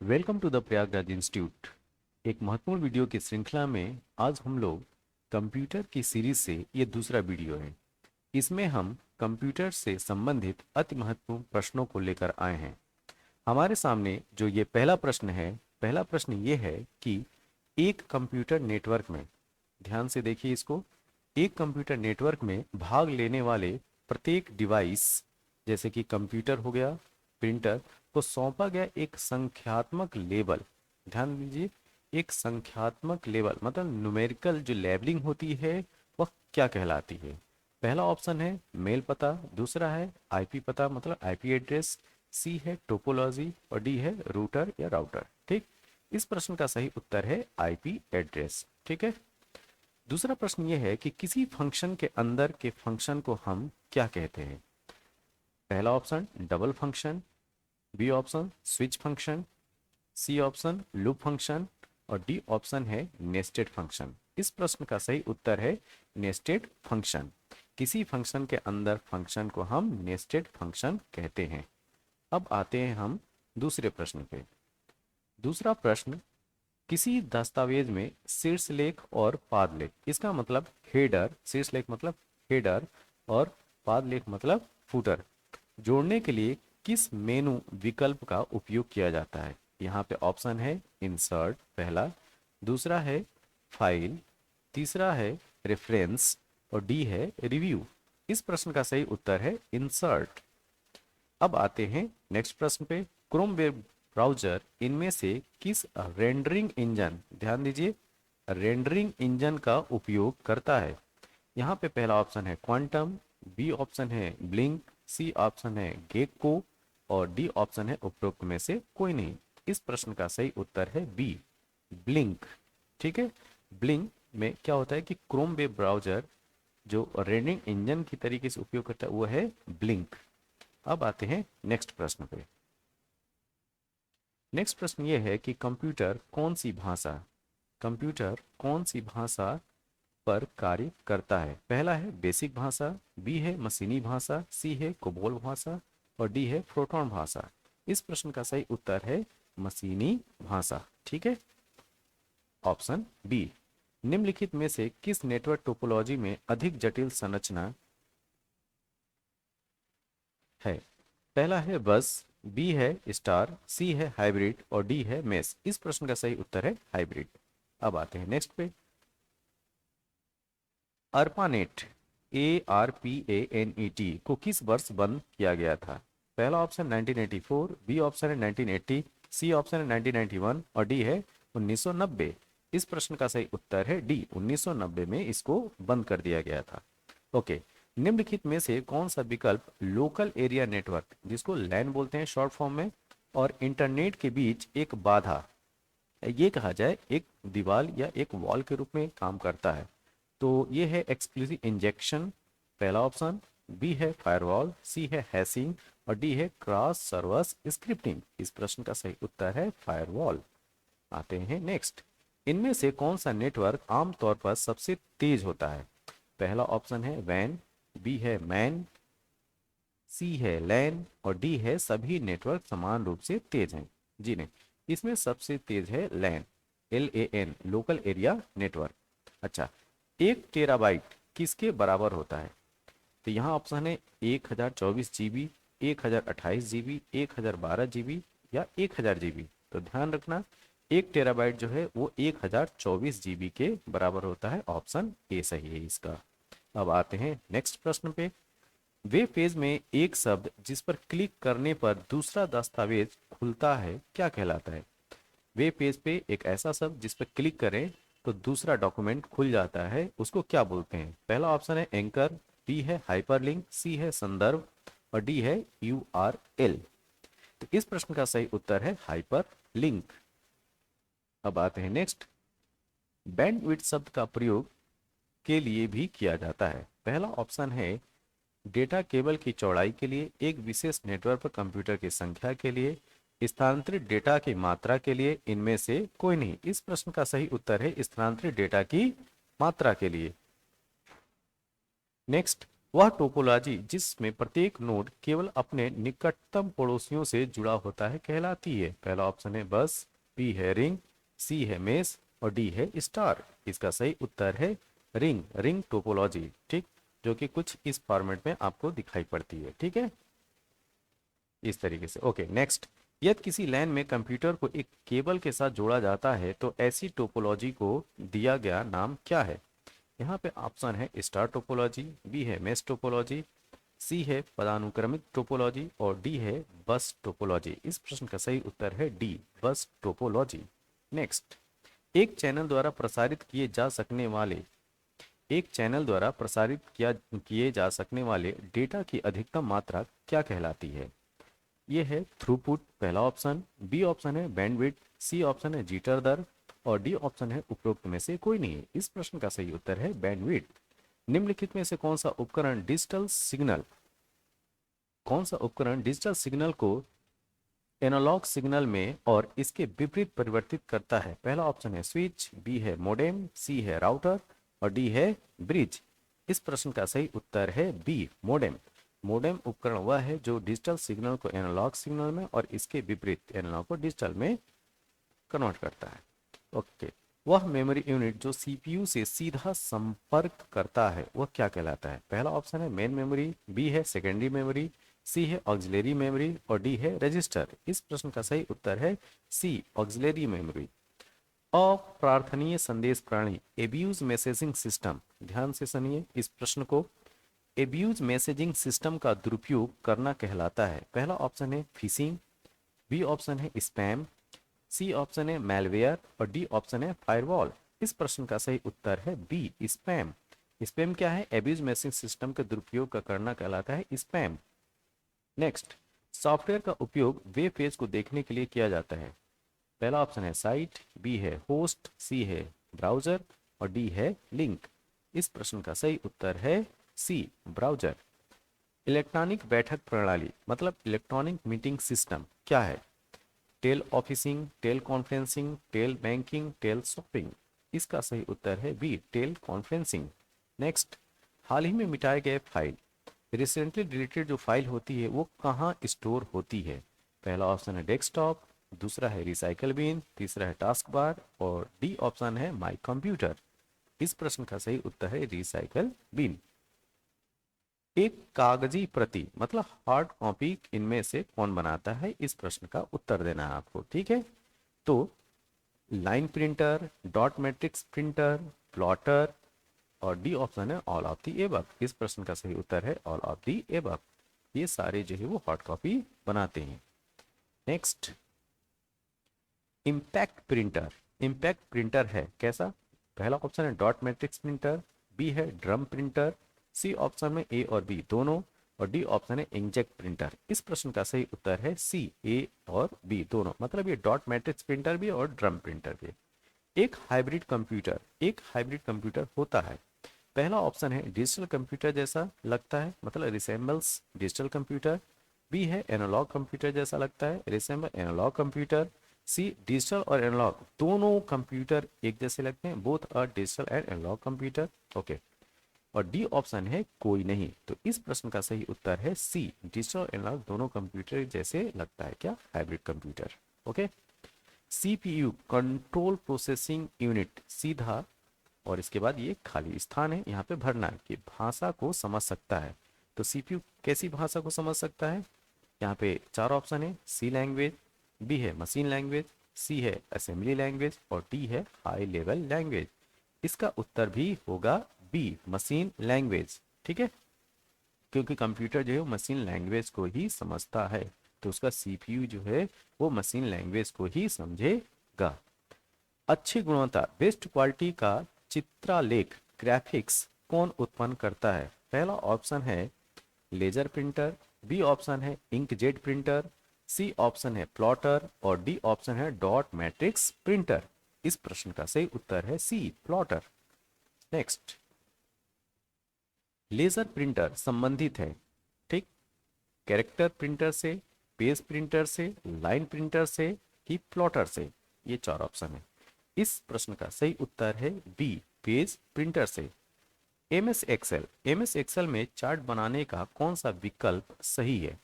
Welcome to the Prayagraj institute. एक महत्वपूर्ण video की श्रृंखला में आज हम लोग कंप्यूटर की सीरीज से ये दूसरा वीडियो है। इसमें हम कंप्यूटर से संबंधित अति महत्वपूर्ण प्रश्नों को लेकर आए हैं। हमारे सामने जो ये पहला प्रश्न है, पहला प्रश्न ये है कि एक कंप्यूटर नेटवर्क में, ध्यान से देखिए इसको, एक कंप्यूटर नेटवर्क में भाग लेने वाले प्रत्येक डिवाइस, जैसे कि कंप्यूटर हो गया, प्रिंटर, को सौंपा गया एक संख्यात्मक लेबल। ध्यान दीजिए, एक संख्यात्मक लेबल मतलब न्यूमेरिकल जो लेबलिंग होती है वह क्या कहलाती है। पहला ऑप्शन है मेल पता, दूसरा है आईपी पता मतलब आईपी एड्रेस, सी है टोपोलॉजी और डी है रूटर या राउटर। ठीक, इस प्रश्न का सही उत्तर है आईपी एड्रेस। ठीक है। दूसरा प्रश्न यह है कि किसी फंक्शन के अंदर के फंक्शन को हम क्या कहते हैं। पहला option double function, B option switch function, C option loop function और डी ऑप्शन है नेस्टेड फंक्शन। इस प्रश्न का सही उत्तर है नेस्टेड फंक्शन। किसी फंक्शन के अंदर फंक्शन को हम नेस्टेड फंक्शन कहते हैं। अब आते हैं हम दूसरे प्रश्न पे। दूसरा प्रश्न, किसी दस्तावेज में शीर्षलेख और पादलेख, इसका मतलब हेडर, शीर्षलेख मतलब हेडर और पादलेख मतलब फुटर, जोड़ने के लिए किस मेनू विकल्प का उपयोग किया जाता है। यहाँ पे ऑप्शन है इंसर्ट पहला, दूसरा है फाइल, तीसरा है रेफरेंस और डी है रिव्यू। इस प्रश्न का सही उत्तर है इंसर्ट। अब आते हैं नेक्स्ट प्रश्न पे। क्रोम वेब ब्राउजर इनमें से किस रेंडरिंग इंजन, ध्यान दीजिए, रेंडरिंग इंजन का उपयोग करता है। यहाँ पे पहला ऑप्शन है क्वांटम, बी ऑप्शन है ब्लिंक, सी ऑप्शन है गेको और डी ऑप्शन है उपरोक्त में से कोई नहीं। इस प्रश्न का सही उत्तर है बी, ब्लिंक। ठीक है। ब्लिंक में क्या होता है कि क्रोम वेब ब्राउजर जो रेंडरिंग इंजन की तरीके से उपयोग करता है वो है ब्लिंक। अब आते हैं नेक्स्ट प्रश्न पे। नेक्स्ट प्रश्न ये है कि कंप्यूटर कौन सी भाषा पर कार्य करता है। पहला है बेसिक भाषा, बी है मशीनी भाषा, सी है कोबोल भाषा और डी है प्रोटॉन भाषा। इस प्रश्न का सही उत्तर है मशीनी भाषा। ठीक है। Option B. निम्नलिखित में से किस नेटवर्क टोपोलॉजी में अधिक जटिल संरचना है। पहला है बस, बी है स्टार, सी है हाइब्रिड और डी है मेस। इस प्रश्न का सही उत्तर है हाइब्रिड। अब आते हैं नेक्स्ट पे। अर्पानेट, ARPANET को किस वर्ष बंद किया गया था। पहला ऑप्शन 1984, बी ऑप्शन है 1980, सी ऑप्शन है 1991 और डी है 1990। इस प्रश्न का सही उत्तर है डी, 1990 में इसको बंद कर दिया गया था। ओके। निम्नलिखित में से कौन सा विकल्प लोकल एरिया नेटवर्क, जिसको लैन बोलते हैं शॉर्ट फॉर्म में, और इंटरनेट के बीच एक बाधा, ये कहा जाए एक दीवार या एक वॉल के रूप में काम करता है। तो ये है एक्सक्लूसिव इंजेक्शन, पहला ऑप्शन, बी है फायरवॉल, सी है हैशिंग और डी है क्रॉस सर्वर्स स्क्रिप्टिंग। इस प्रश्न का सही उत्तर है फायरवॉल। आते हैं नेक्स्ट। इनमें से कौन सा नेटवर्क आमतौर पर सबसे तेज होता है। पहला ऑप्शन है वैन, बी है मैन, सी है लैन और डी है सभी नेटवर्क समान रूप से तेज हैं। जी नहीं, इसमें सबसे तेज है लैन, LAN, लोकल एरिया नेटवर्क। अच्छा, 1 टेराबाइट किसके बराबर होता है। तो यहाँ ऑप्शन है 1024 GB, 1028 GB, 1012 GB या 1000 GB। तो ध्यान रखना, 1 टेराबाइट जो है वो 1024 GB के बराबर होता है। ऑप्शन ए सही है इसका। अब आते हैं नेक्स्ट प्रश्न पे। वेब पेज में एक शब्द जिस पर क्लिक करने पर दूसरा दस्तावेज खुलता है क्या कहलाता है। वेब पेज पे एक ऐसा शब्द जिस पर क्लिक करें तो दूसरा डॉक्यूमेंट खुल जाता है, उसको क्या बोलते हैं। पहला ऑप्शन है एंकर, बी है हाइपरलिंक, सी है संदर्भ और डी है URL। तो इस प्रश्न का सही उत्तर है हाइपरलिंक। अब आते हैं नेक्स्ट। बैंडविड्थ शब्द का प्रयोग के लिए भी किया जाता है। पहला ऑप्शन है डेटा केबल की चौड़ाई के लिए, एक विशेष नेटवर्क पर कंप्यूटर की संख्या के लिए, स्थानांतरित डेटा की मात्रा के लिए, इनमें से कोई नहीं। इस प्रश्न का सही उत्तर है स्थानांतरित डेटा की मात्रा के लिए। नेक्स्ट, वह टोपोलॉजी जिसमें प्रत्येक नोड केवल अपने निकटतम पड़ोसियों से जुड़ा होता है कहलाती है। पहला ऑप्शन है बस, बी है रिंग, सी है मेस और डी है स्टार। इसका सही उत्तर है रिंग, रिंग टोपोलॉजी, ठीक, जो कि कुछ इस फॉर्मेट में आपको दिखाई पड़ती है। ठीक है, इस तरीके से। Okay, next. यदि किसी लैन में कंप्यूटर को एक केबल के साथ जोड़ा जाता है तो ऐसी टोपोलॉजी को दिया गया नाम क्या है? यहाँ पे ऑप्शन है स्टार टोपोलॉजी, बी है मेश टोपोलॉजी, सी है पदानुक्रमित टोपोलॉजी और डी है बस टोपोलॉजी। इस प्रश्न का सही उत्तर है डी, बस टोपोलॉजी। नेक्स्ट। एक चैनल द्वारा प्रसारित किए जा सकने वाले एक चैनल द्वारा प्रसारित किए जा सकने वाले डेटा की अधिकतम मात्रा क्या कहलाती है? ये है थ्रूपुट, पहला ऑप्शन, बी ऑप्शन है बैंडविड्थ, सी ऑप्शन है जिटर दर और डी ऑप्शन है उपरोक्त में से कोई नहीं। इस प्रश्न का सही उत्तर है बैंडविड्थ। निम्नलिखित में से कौन सा उपकरण डिजिटल सिग्नल को एनालॉग सिग्नल में और इसके विपरीत परिवर्तित करता है? पहला ऑप्शन है स्विच, बी है मोडेम, सी है राउटर और डी है ब्रिज। इस प्रश्न का सही उत्तर है बी, मोडेम। मोडेम उपकरण वह है जो डिजिटल सिग्नल को एनालॉग सिग्नल में और इसके विपरीत एनालॉग को डिजिटल में कन्वर्ट करता है। ओके, वह मेमोरी यूनिट जो सीपीयू से सीधा संपर्क करता है वह क्या कहलाता है? पहला ऑप्शन है मेन मेमोरी, बी है सेकेंडरी मेमोरी, सी है ऑक्सिलरी मेमोरी और डी है रजिस्टर। इस प्रश्न का सही उत्तर है सी, ऑक्सिलरी मेमोरी। अप्रार्थनीय संदेश प्रणाली, एब्यूज मैसेजिंग सिस्टम, ध्यान से सुनिए इस प्रश्न को। एब्यूज मैसेजिंग सिस्टम का दुरुपयोग करना कहलाता है। पहला ऑप्शन है फिशिंग, बी ऑप्शन है स्पैम, सी ऑप्शन है मैलवेयर और डी ऑप्शन है फायरवॉल। इस प्रश्न का सही उत्तर है बी, स्पैम। स्पैम क्या है? एब्यूज मैसेजिंग सिस्टम का दुरुपयोग का करना कहलाता है स्पैम। नेक्स्ट। सॉफ्टवेयर का उपयोग वेब पेज को देखने के लिए किया जाता है। पहला ऑप्शन है साइट, बी है होस्ट, सी है ब्राउजर और डी है लिंक। इस प्रश्न का सही उत्तर है सी, ब्राउजर। इलेक्ट्रॉनिक बैठक प्रणाली मतलब इलेक्ट्रॉनिक मीटिंग सिस्टम क्या है? Teleofficing, teleconferencing, telebanking, teleshopping. इसका सही उत्तर है बी, टेल कॉन्फ्रेंसिंग। नेक्स्ट। हाल ही में मिटाए गए फाइल, रिसेंटली डिलीटेड जो फाइल होती है वो कहाँ स्टोर होती है? पहला ऑप्शन है डेस्कटॉप, दूसरा है रिसाइकल बिन, तीसरा है टास्क बार और डी ऑप्शन है माई कंप्यूटर। इस प्रश्न का सही उत्तर है रिसाइकल बिन। एक कागजी प्रति मतलब हार्ड कॉपी इनमें से कौन बनाता है? इस प्रश्न का उत्तर देना है आपको। ठीक है, तो line printer, dot matrix printer, plotter और डी ऑप्शन है ऑल ऑफ दी एबव। इस प्रश्न का सही उत्तर है ऑल ऑफ दी एबव। ये सारे जो है वो हार्ड कॉपी बनाते हैं। Next. Impact printer, impact printer है कैसा? पहला ऑप्शन है डॉट मैट्रिक्स प्रिंटर, बी है ड्रम प्रिंटर, सी ऑप्शन में ए और बी दोनों और डी ऑप्शन है इंकजेट प्रिंटर। इस प्रश्न का सही उत्तर है सी, ए और बी दोनों, मतलब ये डॉट मैट्रिक्स प्रिंटर भी है और ड्रम प्रिंटर भी है। एक हाइब्रिड कंप्यूटर होता है। पहला ऑप्शन है डिजिटल कंप्यूटर जैसा लगता है मतलब रिसेम्बल्स डिजिटल कंप्यूटर, बी है एनालॉग कंप्यूटर जैसा लगता है, resemble analog computer, C digital और एनालॉग दोनों कंप्यूटर एक जैसे लगते हैं, both are digital and analog computer. Okay, और डी ऑप्शन है कोई नहीं। तो इस प्रश्न का सही उत्तर है सी, डिजिटल और एनालॉग दोनों कंप्यूटर जैसे लगता है क्या? Hybrid computer. Okay. CPU control processing unit सीधा और इसके बाद ये खाली स्थान है यहाँ पे भरना है कि भाषा को समझ सकता है। तो सीपीयू कैसी भाषा को समझ सकता है? यहाँ पे चार ऑप्शन है, सी लैंग्वेज, बी है मशीन लैंग्वेज, सी है असेंबली लैंग्वेज और डी है हाई लेवल लैंग्वेज। इसका उत्तर भी होगा बी, मशीन लैंग्वेज। ठीक है, क्योंकि कंप्यूटर जो है वो मशीन लैंग्वेज को ही समझता है, तो उसका सीपीयू जो है वो मशीन लैंग्वेज को ही समझेगा। अच्छी गुणवत्ता बेस्ट क्वालिटी का चित्रालेख ग्राफिक्स कौन उत्पन्न करता है? पहला ऑप्शन है लेजर प्रिंटर, बी ऑप्शन है इंकजेट प्रिंटर, सी ऑप्शन है प्लॉटर और डी ऑप्शन है डॉट मैट्रिक्स प्रिंटर। इस प्रश्न का सही उत्तर है सी, प्लॉटर। नेक्स्ट। लेजर प्रिंटर संबंधित है, ठीक, कैरेक्टर प्रिंटर से, पेज प्रिंटर से, लाइन प्रिंटर से कि प्लॉटर से? ये चार ऑप्शन है। इस प्रश्न का सही उत्तर है बी, पेज प्रिंटर से। एम एस एक्सेल में चार्ट बनाने का कौन सा विकल्प सही है?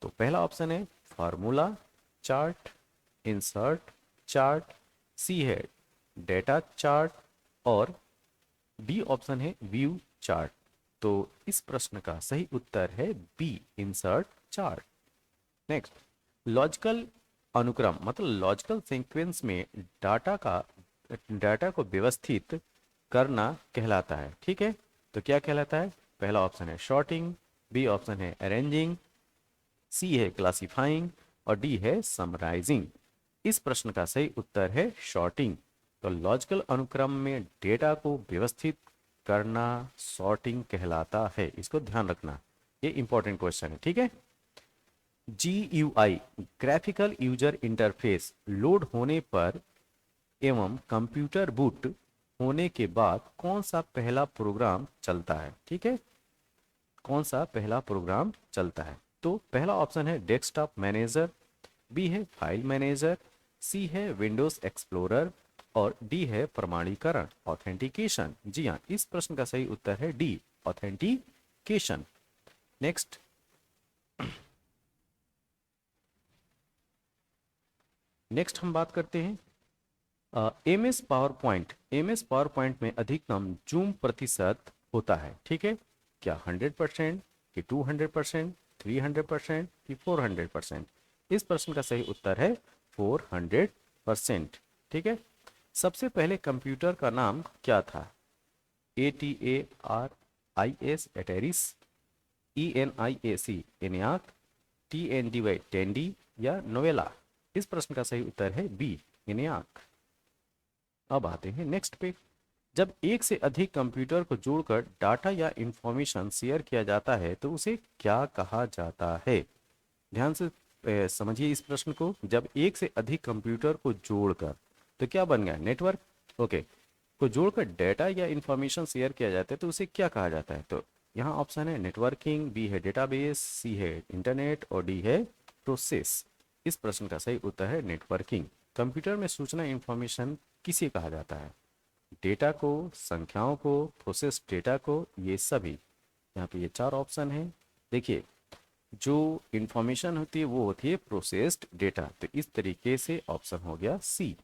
तो पहला ऑप्शन है formula chart, insert chart, C है डेटा चार्ट और डी ऑप्शन है व्यू चार्ट। तो इस प्रश्न का सही उत्तर है B, insert chart. Next, logical अनुक्रम मतलब लॉजिकल सीक्वेंस में डाटा को व्यवस्थित करना कहलाता है। ठीक है, तो क्या कहलाता है? पहला ऑप्शन है शॉर्टिंग, बी ऑप्शन है अरेंजिंग, सी है क्लासिफाइंग और डी है समराइजिंग। इस प्रश्न का सही उत्तर है शॉर्टिंग। तो लॉजिकल अनुक्रम में डेटा को व्यवस्थित करना सॉर्टिंग कहलाता है, इसको ध्यान रखना, ये इंपॉर्टेंट क्वेश्चन है। ठीक है, GUI graphical user interface load होने पर एवं कंप्यूटर बूट होने के बाद कौन सा पहला प्रोग्राम चलता है? ठीक है, कौन सा पहला प्रोग्राम चलता है? तो पहला ऑप्शन है डेस्कटॉप मैनेजर, बी है फाइल मैनेजर, सी है विंडोज एक्सप्लोरर और डी है प्रमाणीकरण ऑथेंटिकेशन। जी हाँ, इस प्रश्न का सही उत्तर है डी, ऑथेंटिकेशन। नेक्स्ट, हम बात करते हैं एम एस पावर पॉइंट में अधिकतम जूम प्रतिशत होता है। ठीक है, क्या 100% कि 200%, 300% कि 400%? इस प्रश्न का सही उत्तर है 400%। ठीक है, सबसे पहले कंप्यूटर का नाम क्या था? ATARIS एटेरिस, ENIAC एनियाक, TNDY टेंडी या नोवेला? इस प्रश्न का सही उत्तर है बी, एनियाक। अब आते हैं नेक्स्ट पे। जब एक से अधिक कंप्यूटर को जोड़कर डाटा या इंफॉर्मेशन शेयर किया जाता है तो उसे क्या कहा जाता है? ध्यान से समझिए इस प्रश्न को। जब एक से अधिक कंप्यूटर को जोड़कर, तो क्या बन गया? नेटवर्क। ओके, को जोड़कर डेटा या इंफॉर्मेशन शेयर किया जाता है तो उसे क्या कहा जाता है? तो यहाँ ऑप्शन है नेटवर्किंग, बी है डेटाबेस, सी है इंटरनेट और डी है प्रोसेस। इस प्रश्न का सही उत्तर है नेटवर्किंग। कंप्यूटर में सूचना इंफॉर्मेशन किसे कहा जाता है? डेटा को, संख्याओं को, प्रोसेस डेटा को, ये सभी। यहाँ पे ये चार ऑप्शन है। देखिए, जो इंफॉर्मेशन होती है वो होती है प्रोसेस्ड डेटा, तो इस तरीके से ऑप्शन हो गया सी।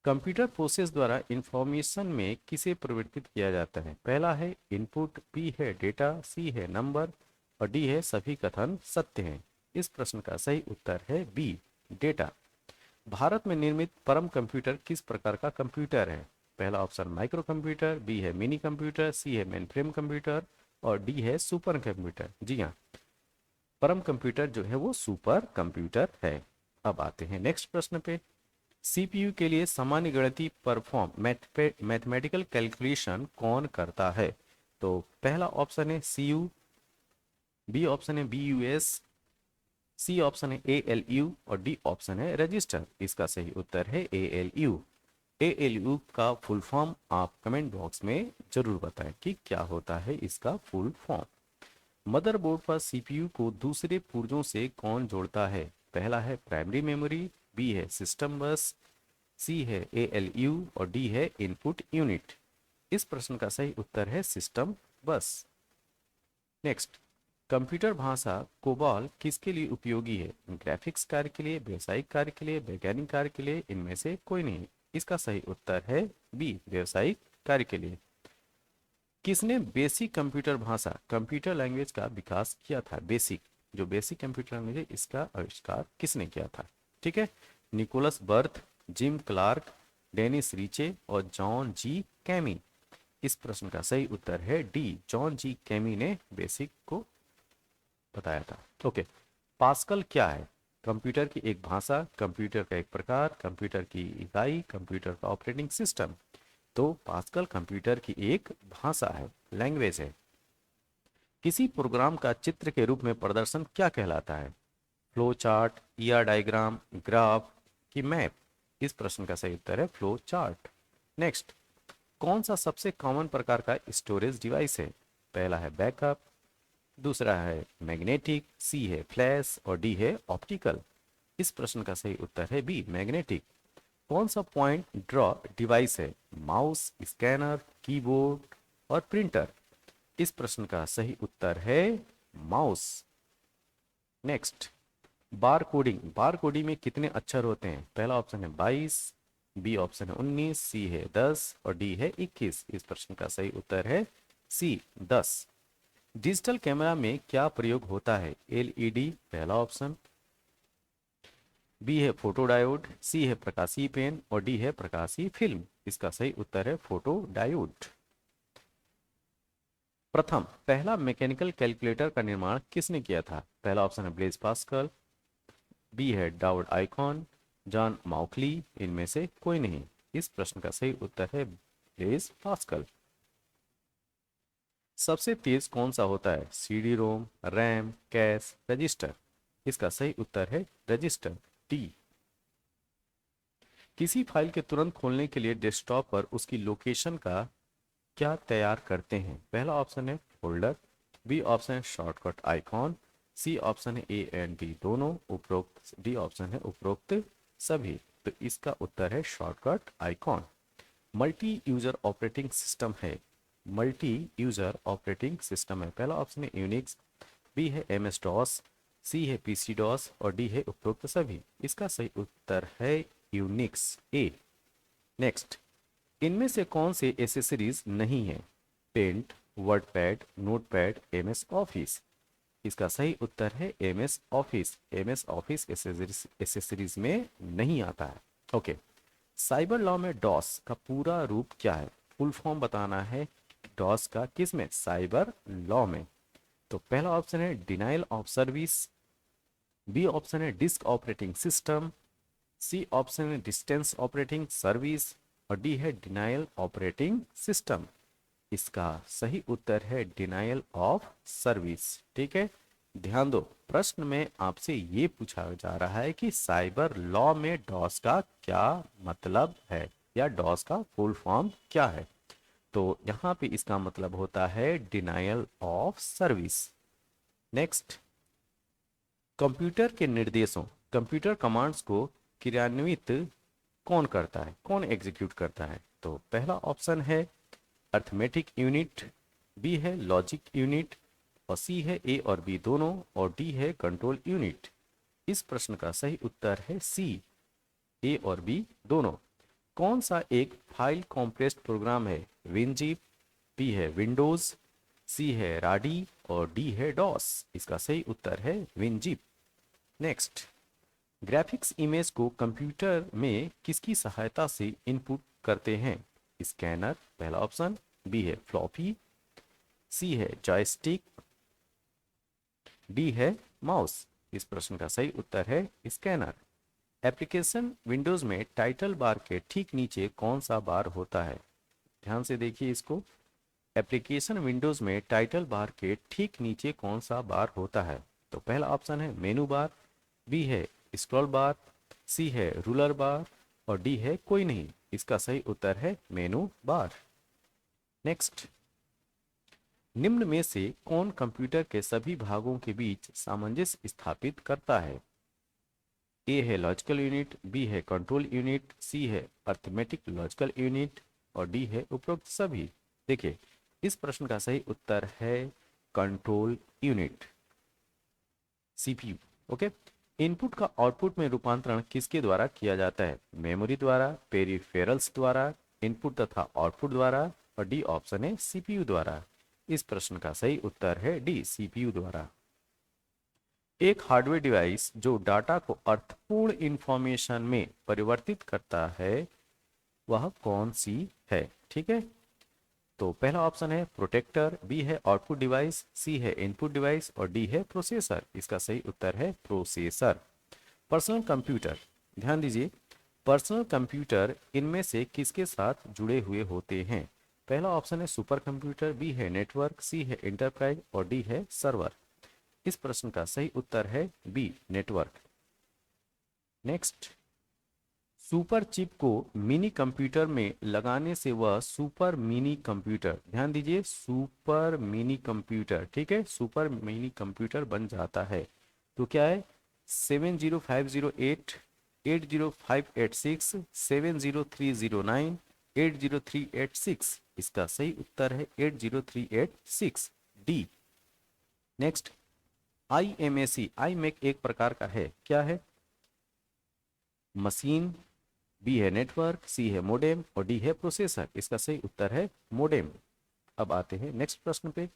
कंप्यूटर प्रोसेस द्वारा इंफॉर्मेशन में किसे परिवर्तित किया जाता है? पहला है इनपुट, बी है डेटा, सी है नंबर और डी है सभी कथन सत्य हैं। इस प्रश्न का सही उत्तर है बी, डेटा। भारत में निर्मित परम कंप्यूटर किस प्रकार का कंप्यूटर है? पहला ऑप्शन माइक्रो कंप्यूटर, बी है मिनी कंप्यूटर, सी है मेन फ्रेम कंप्यूटर और डी है सुपर कंप्यूटर। जी हाँ, परम कंप्यूटर जो है वो सुपर कंप्यूटर है। अब आते हैं नेक्स्ट प्रश्न पे। सीपीयू के लिए सामान्य गणितीय परफॉर्म मैथमेटिकल कैलकुलेशन कौन करता है? तो पहला ऑप्शन है सीयू, बी ऑप्शन है BUS, सी ऑप्शन है ALU और डी ऑप्शन है रजिस्टर। इसका सही उत्तर है ALU। ALU का फुल फॉर्म आप कमेंट बॉक्स में जरूर बताएं कि क्या होता है इसका फुल फॉर्म। मदरबोर्ड पर सीपीयू को दूसरे पुर्जों से कौन जोड़ता है? पहला है प्राइमरी मेमोरी, बी है सिस्टम बस, सी है ALU और डी है इनपुट यूनिट। इस प्रश्न का सही उत्तर है सिस्टम बस। नेक्स्ट, कंप्यूटर भाषा कोबाल किसके लिए उपयोगी है? ग्राफिक्स कार्य के लिए, व्यावसायिक कार्य के लिए, वैज्ञानिक कार्य के लिए, इनमें से कोई नहीं। इसका सही उत्तर है बी, व्यावसायिक कार्य के लिए। किसने बेसिक कंप्यूटर भाषा कंप्यूटर लैंग्वेज का विकास किया था? बेसिक, जो बेसिक कंप्यूटर लैंग्वेज है इसका आविष्कार किसने किया था? ठीक है, Niklaus Wirth, Jim Clark, Dennis Ritchie और जॉन जी कैमी। इस प्रश्न का सही उत्तर है डी, जॉन जी कैमी ने बेसिक को बताया था। ओके, पास्कल क्या है? कंप्यूटर की एक भाषा, कंप्यूटर का एक प्रकार, कंप्यूटर की इकाई, कंप्यूटर का ऑपरेटिंग सिस्टम। तो पास्कल कंप्यूटर की एक भाषा है, लैंग्वेज है। किसी प्रोग्राम का चित्र के रूप में प्रदर्शन क्या कहलाता है? Flow chart, ER diagram, graph की मैप? इस प्रश्न का सही उत्तर है फ्लो चार्ट। नेक्स्ट, कौन सा सबसे कॉमन प्रकार का स्टोरेज डिवाइस है? पहला है बैकअप, दूसरा है मैग्नेटिक, सी है फ्लैश और डी है ऑप्टिकल। इस प्रश्न का सही उत्तर है बी, मैग्नेटिक। कौन सा पॉइंट ड्रॉ डिवाइस है? माउस, स्कैनर, कीबोर्ड और प्रिंटर। इस प्रश्न का सही उत्तर है mouse. Next, bar coding. Bar coding में कितने अक्षर होते हैं? पहला ऑप्शन है 22, बी ऑप्शन है 19, सी है 10 और डी है 21। इस प्रश्न का सही उत्तर है सी 10। डिजिटल कैमरा में क्या प्रयोग होता है? एलईडी पहला ऑप्शन, बी है फोटो डायोड, सी है प्रकाशीय पेन और डी है प्रकाशीय फिल्म। इसका सही उत्तर है फोटो डायोड। प्रथम पहला मैकेनिकल कैलकुलेटर का निर्माण किसने किया था? पहला ऑप्शन है ब्लेज पास्कल, बी है डाउड आइकॉन, जॉन माउकली, इनमें से कोई नहीं। इस प्रश्न का सही उत्तर है ब्लेज पास्कल। सबसे तेज कौन सा होता है? CD ROM, RAM, cash, register. इसका सही उत्तर है रजिस्टर, डी। किसी फाइल के तुरंत खोलने के लिए डेस्कटॉप पर उसकी लोकेशन का क्या तैयार करते हैं? पहला ऑप्शन है फोल्डर, बी ऑप्शन है शॉर्टकट आइकॉन, सी ऑप्शन है ए एंड बी दोनों उपरोक्त, डी ऑप्शन है उपरोक्त सभी। तो इसका उत्तर है shortcut icon. Multi user operating system है, मल्टी यूजर ऑपरेटिंग सिस्टम है। पहला ऑप्शन है यूनिक्स, बी है एम एस डॉस, सी है पीसी डॉस और डी है उपरोक्त सभी। इसका सही उत्तर है यूनिक्स, ए। नेक्स्ट, इनमें से कौन से एसेसरीज नहीं है? Paint, WordPad, Notepad, MS Office. इसका सही उत्तर है MS Office. MS Office accessories में नहीं आता है। ओके, साइबर लॉ में डॉस का पूरा रूप क्या है? फुल फॉर्म बताना है डॉस का, किस में? साइबर लॉ में। तो पहला ऑप्शन है denial of service, B option है disk operating system, C option है डिस्टेंस ऑपरेटिंग सर्विस और डी है डिनाइल ऑपरेटिंग सिस्टम। इसका सही उत्तर है डिनाइल ऑफ सर्विस। ठीक है, ध्यान दो, प्रश्न में आपसे ये पूछा जा रहा है कि साइबर लॉ में डॉस का क्या मतलब है या डॉस का फुल फॉर्म क्या है। तो यहाँ पे इसका मतलब होता है denial of service. Next, computer के निर्देशों, कंप्यूटर कमांड्स को क्रियान्वित कौन करता है, कौन एग्जीक्यूट करता है? तो पहला ऑप्शन है अर्थमेटिक यूनिट, बी है लॉजिक यूनिट और सी है ए और बी दोनों और डी है कंट्रोल यूनिट। इस प्रश्न का सही उत्तर है सी, ए और बी दोनों। कौन सा एक फाइल कॉम्प्रेस्ड प्रोग्राम है? विनजिप, बी है विंडोज, सी है राडी और डी है डॉस। इसका सही उत्तर है विनजिप। नेक्स्ट, ग्राफिक्स इमेज को कंप्यूटर में किसकी सहायता से इनपुट करते हैं? स्कैनर पहला ऑप्शन, बी है फ्लॉपी, सी है जॉयस्टिक, डी है माउस। इस प्रश्न का सही उत्तर है स्कैनर। एप्लीकेशन विंडोज में टाइटल बार के ठीक नीचे कौन सा बार होता है? ध्यान से देखिए इसको। एप्लीकेशन विंडोज में टाइटल बार के ठीक नीचे कौन सा बार होता है? तो पहला ऑप्शन है मेनू बार, बी है स्क्रॉल बार, सी है रूलर बार और डी है कोई नहीं। इसका सही उत्तर है मेनू बार। नेक्स्ट, निम्न में से कौन कंप्यूटर के सभी भागों के बीच सामंजस्य स्थापित करता है? ए है लॉजिकल यूनिट, बी है कंट्रोल यूनिट, सी है अर्थमेटिक लॉजिकल यूनिट और डी है उपरोक्त सभी। देखिए, इस प्रश्न का सही उत्तर है control unit, CPU. Okay, input का आउटपुट में रूपांतरण किसके द्वारा किया जाता है? मेमोरी द्वारा, पेरिफेरल्स द्वारा, इनपुट तथा आउटपुट द्वारा और डी ऑप्शन है सीपीयू द्वारा। इस प्रश्न का सही उत्तर है डी, सीपीयू द्वारा। एक हार्डवेयर डिवाइस जो डाटा को अर्थपूर्ण इंफॉर्मेशन में परिवर्तित करता है वह कौन सी है? ठीक है, तो पहला ऑप्शन है प्रोटेक्टर, बी है आउटपुट डिवाइस, सी है इनपुट डिवाइस और डी है प्रोसेसर। इसका सही उत्तर है प्रोसेसर। पर्सनल कंप्यूटर, ध्यान दीजिए, पर्सनल कंप्यूटर इनमें से किसके साथ जुड़े हुए होते हैं? पहला ऑप्शन है सुपर कंप्यूटर, बी है नेटवर्क, सी है इंटरप्राइज और डी है सर्वर। इस प्रश्न का सही उत्तर है B, network. Next, super chip को मिनी कंप्यूटर में लगाने से वह सुपर मिनी कंप्यूटर, ध्यान दीजिए सुपर मिनी कंप्यूटर, ठीक है, सुपर मिनी कंप्यूटर बन जाता है। तो क्या है? 70508, 80586, 70309, 80386, इसका सही उत्तर है 80386 डी। नेक्स्ट, IMAC, iMac एक प्रकार का है, क्या है? मशीन, बी है नेटवर्क, सी है मोडेम और डी है प्रोसेसर, इसका सही उत्तर है मोडेम। अब आते हैं नेक्स्ट प्रश्न पे।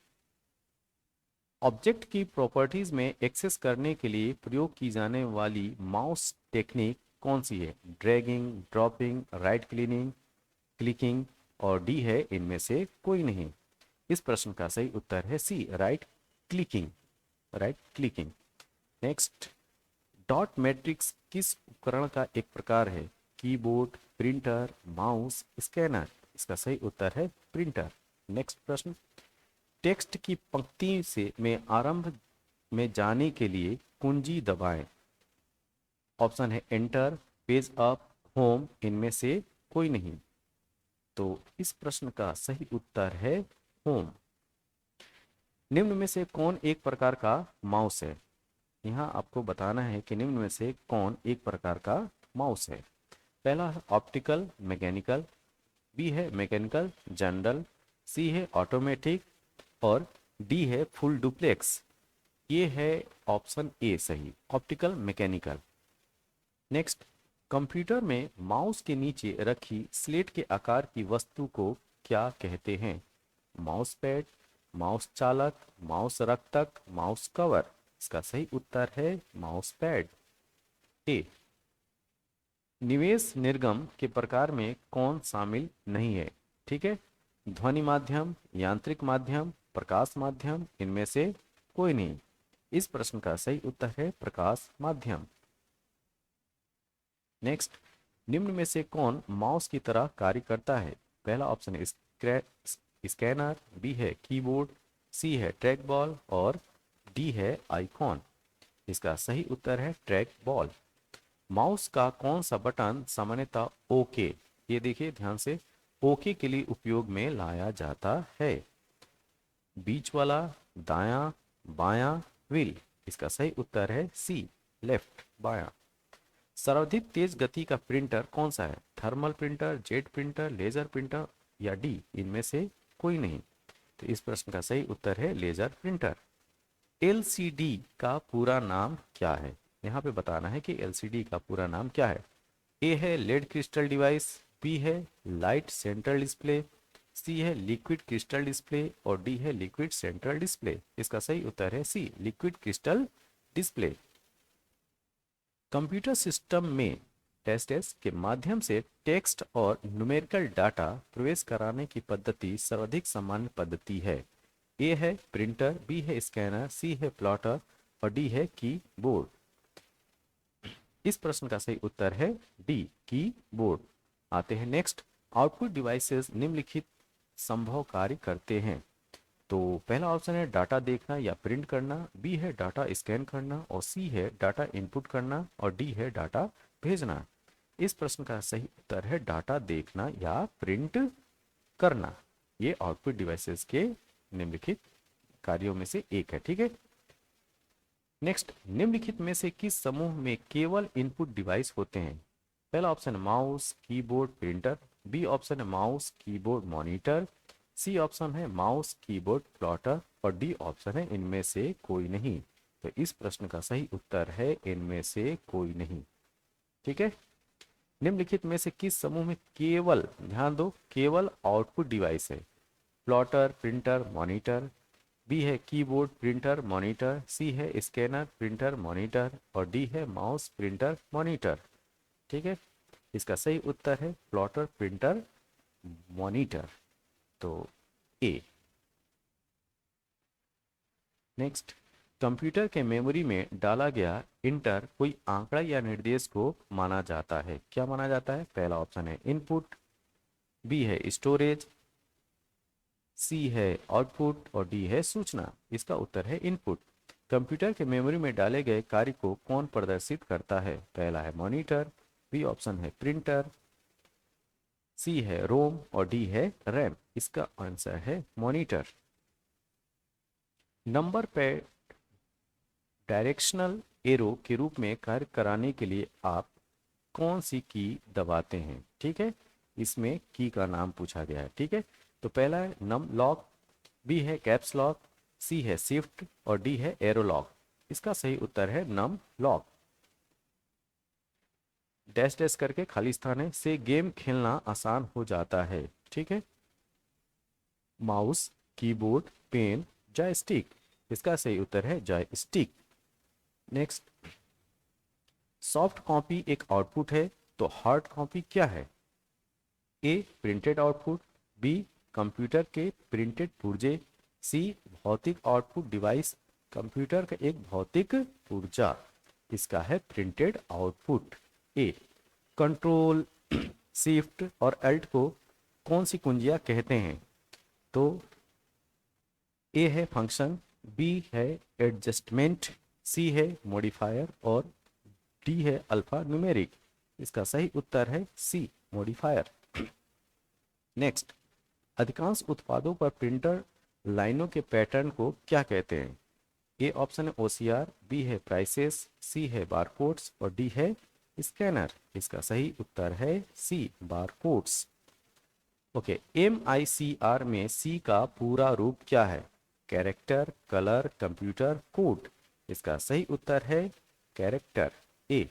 ऑब्जेक्ट की प्रॉपर्टीज में एक्सेस करने के लिए प्रयोग की जाने वाली माउस टेक्निक कौन सी है? ड्रैगिंग, ड्रॉपिंग, राइट क्लिकिंग और डी है इनमें से कोई नहीं। इस प्रश्न का सही उत्तर है C, right clicking. Right clicking. Next, dot matrix किस उपकरण का एक प्रकार है? कीबोर्ड, प्रिंटर, माउस, स्कैनर, इसका सही उत्तर है प्रिंटर। नेक्स्ट प्रश्न, टेक्स्ट की पंक्ति से में आरंभ में जाने के लिए कुंजी दबाएं। ऑप्शन है एंटर, पेज अप, होम, इनमें से कोई नहीं। तो इस प्रश्न का सही उत्तर है होम। निम्न में से कौन एक प्रकार का माउस है? यहाँ आपको बताना है कि निम्न में से कौन एक प्रकार का माउस है। पहला है ऑप्टिकल मैकेनिकल, बी है मैकेनिकल जनरल, सी है ऑटोमेटिक और डी है फुल डुप्लेक्स। ये है ऑप्शन ए सही, ऑप्टिकल मैकेनिकल। नेक्स्ट, कंप्यूटर में माउस के नीचे रखी स्लेट के आकार की वस्तु को क्या कहते हैं? माउस पैड, माउस चालक, माउस रक्षक, माउस कवर, इसका सही उत्तर है माउस पैड ए। निवेश निर्गम के प्रकार में कौन शामिल नहीं है? ठीक है, ध्वनि माध्यम, यांत्रिक माध्यम, प्रकाश माध्यम, इनमें से कोई नहीं। इस प्रश्न का सही उत्तर है प्रकाश माध्यम। नेक्स्ट, निम्न में से कौन माउस की तरह कार्य करता है? पहला ऑप्शन है स्कैनर, बी है कीबोर्ड, सी है ट्रैक बॉल और डी है आइकॉन। इसका सही उत्तर है ट्रैक बॉल। माउस का कौन सा बटन सामान्यतः ओके, ये देखिए ध्यान से, ओके के लिए उपयोग में लाया जाता है? बीच वाला, दायां, बायां, व्हील, इसका सही उत्तर है सी, लेफ्ट, बायां। सर्वाधिक तेज गति का प्रिंटर कौन सा है? Thermal printer, jet printer, laser printer या डी, इनमें से कोई नहीं। तो इस प्रश्न का सही उत्तर है लेजर प्रिंटर। एलसीडी का पूरा नाम क्या है? यहाँ पे बताना है कि एलसीडी का पूरा नाम क्या है। ए है लेड क्रिस्टल डिवाइस, बी है लाइट सेंट्रल डिस्प्ले, सी है लिक्विड क्रिस्टल डिस्प्ले और डी है लिक्विड सेंट्रल डिस्प्ले। इसका सही उत्तर है C, liquid crystal display. Computer system में टेस्ट के माध्यम से टेक्स्ट और न्यूमेरिकल डाटा प्रवेश कराने की पद्धति सर्वाधिक सामान्य पद्धति है। ए है प्रिंटर, बी है स्कैनर, सी है प्लॉटर और डी है कीबोर्ड। इस प्रश्न का सही उत्तर है डी, कीबोर्ड। आते हैं नेक्स्ट, आउटपुट डिवाइसेस निम्नलिखित संभव कार्य करते हैं। तो पहला ऑप्शन है डाटा देखना या प्रिंट करना, बी है डाटा स्कैन करना और सी है डाटा इनपुट करना और डी है डाटा भेजना। इस प्रश्न का सही उत्तर है डाटा देखना या प्रिंट करना। ये आउटपुट डिवाइसेस के निम्नलिखित कार्यों में से एक है। ठीक है, नेक्स्ट, निम्नलिखित में से किस समूह में केवल इनपुट डिवाइस होते हैं? पहला option mouse, keyboard, printer, B option है mouse, keyboard, monitor, C option है माउस, कीबोर्ड, प्लॉटर और डी ऑप्शन है इनमें से कोई नहीं। तो इस प्रश्न का सही उत्तर है इनमें से कोई नहीं। ठीक है, निम्नलिखित में से किस समूह में केवल, ध्यान दो, केवल आउटपुट डिवाइस है? प्लॉटर, प्रिंटर, मॉनिटर, बी है कीबोर्ड, प्रिंटर, मॉनिटर, सी है स्कैनर, प्रिंटर, मॉनिटर और डी है माउस, प्रिंटर, मॉनिटर। ठीक है, इसका सही उत्तर है प्लॉटर, प्रिंटर, मॉनिटर, तो ए। नेक्स्ट, कंप्यूटर के मेमोरी में डाला गया इंटर कोई आंकड़ा या निर्देश को माना जाता है, क्या माना जाता है? पहला ऑप्शन है इनपुट, बी है स्टोरेज, सी है आउटपुट और डी है सूचना। इसका उत्तर है इनपुट। कंप्यूटर के मेमोरी में डाले गए कार्य को कौन प्रदर्शित करता है? पहला है मॉनिटर, बी ऑप्शन है प्रिंटर, सी है रोम और डी है रैम। इसका आंसर है monitor. Number pad directional arrow के रूप में कार्य कराने के लिए आप कौन सी की दबाते हैं? ठीक है, इसमें की का नाम पूछा गया है। ठीक है, तो पहला है नम लॉक, बी है कैप्स लॉक, सी है शिफ्ट और डी है एरो लॉक। इसका सही उत्तर है नम लॉक। डैश डैश करके खाली स्थान है, से गेम खेलना आसान हो जाता है। ठीक है, माउस, कीबोर्ड, पेन, जॉयस्टिक। इसका सही उत्तर है जॉयस्टिक। नेक्स्ट, सॉफ्ट कॉपी एक आउटपुट है, तो हार्ड कॉपी क्या है? A printed output, B computer के प्रिंटेड पुर्जे, सी भौतिक आउटपुट डिवाइस, कंप्यूटर का एक भौतिक पुर्जा। इसका है प्रिंटेड आउटपुट। ए कंट्रोल, शिफ्ट और अल्ट को कौन सी कुंजियां कहते हैं? तो ए है फंक्शन, बी है एडजस्टमेंट, सी है मॉडिफायर और डी है अल्फा न्यूमेरिक। इसका सही उत्तर है सी मॉडिफायर। नेक्स्ट, अधिकांश उत्पादों पर प्रिंटर लाइनों के पैटर्न को क्या कहते हैं? ए ऑप्शन है ओसीआर, बी है प्राइसेस, सी है बारकोड्स और डी है स्कैनर। इसका सही उत्तर है सी बारकोड्स। ओके, MICR में सी का पूरा रूप क्या है? Character, colour, computer, code. इसका सही उत्तर है कैरेक्टर, ए।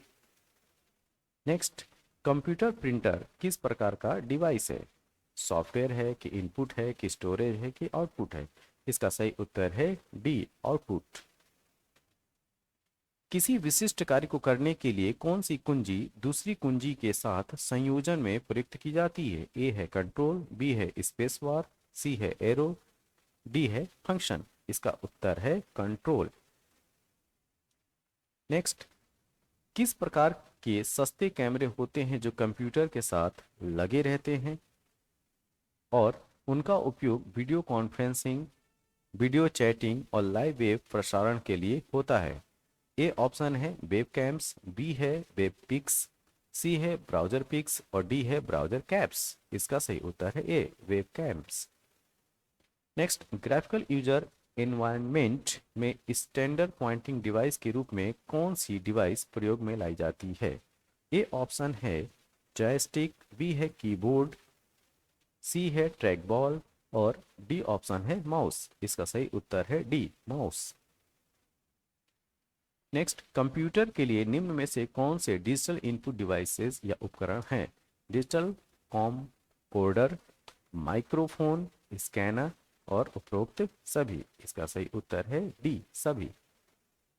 नेक्स्ट, कंप्यूटर प्रिंटर किस प्रकार का डिवाइस है? सॉफ्टवेयर है कि इनपुट है कि स्टोरेज है कि आउटपुट है? इसका सही उत्तर है डी आउटपुट। किसी विशिष्ट कार्य को करने के लिए कौन सी कुंजी दूसरी कुंजी के साथ संयोजन में प्रयुक्त की जाती है? ए है कंट्रोल, बी है स्पेस बार, सी है एरो, डी है फंक्शन। इसका उत्तर है कंट्रोल। नेक्स्ट, किस प्रकार के सस्ते कैमरे होते हैं जो कंप्यूटर के साथ लगे रहते हैं और उनका उपयोग वीडियो कॉन्फ्रेंसिंग, वीडियो चैटिंग और लाइव वेब प्रसारण के लिए होता है? ए ऑप्शन है वेब कैम्स, बी है वेब पिक्स, सी है ब्राउजर पिक्स और डी है ब्राउजर कैप्स। इसका सही उत्तर है A web cams. Next, graphical user environment में स्टैंडर्ड पॉइंटिंग डिवाइस के रूप में कौन सी डिवाइस प्रयोग में लाई जाती है? ए ऑप्शन है जॉयस्टिक, बी है कीबोर्ड, सी है ट्रैक बॉल और डी ऑप्शन है माउस। इसका सही उत्तर है डी माउस। नेक्स्ट, कंप्यूटर के लिए निम्न में से कौन से डिजिटल इनपुट डिवाइसेस या उपकरण हैं? Digital com coder, microphone, scanner और उपरोक्त सभी। इसका सही उत्तर है डी सभी।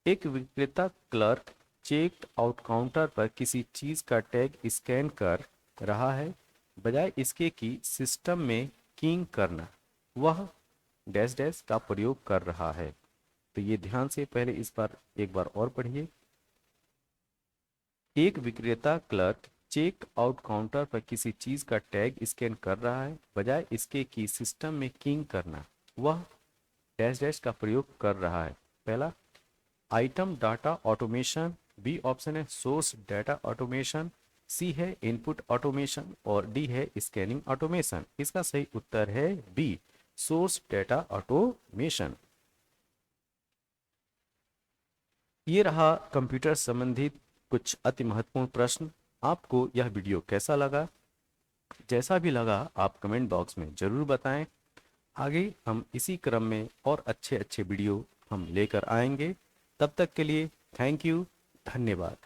एक विक्रेता क्लर्क चेक आउट काउंटर पर किसी चीज का टैग स्कैन कर रहा है, बजाय इसके कि सिस्टम में कीइंग करना वह डैश डैश का प्रयोग कर रहा है। तो ये ध्यान से पहले इस बार एक बार और पढ़िए। एक विक्रेता क्लर्क चेक आउट काउंटर पर किसी चीज का टैग स्कैन कर रहा है, बजाय इसके कि सिस्टम में कीइंग करना वह डैश डैश का प्रयोग कर रहा है। पहला item data automation, B option है सोर्स डाटा ऑटोमेशन, सी है इनपुट ऑटोमेशन और डी है स्कैनिंग ऑटोमेशन। इसका सही उत्तर है बी सोर्स डाटा ऑटोमेशन। ये रहा कंप्यूटर संबंधित कुछ अति महत्वपूर्ण प्रश्न। आपको यह वीडियो कैसा लगा? जैसा भी लगा आप कमेंट बॉक्स में ज़रूर बताएं। आगे हम इसी क्रम में और अच्छे अच्छे वीडियो हम लेकर आएंगे। तब तक के लिए थैंक यू, धन्यवाद।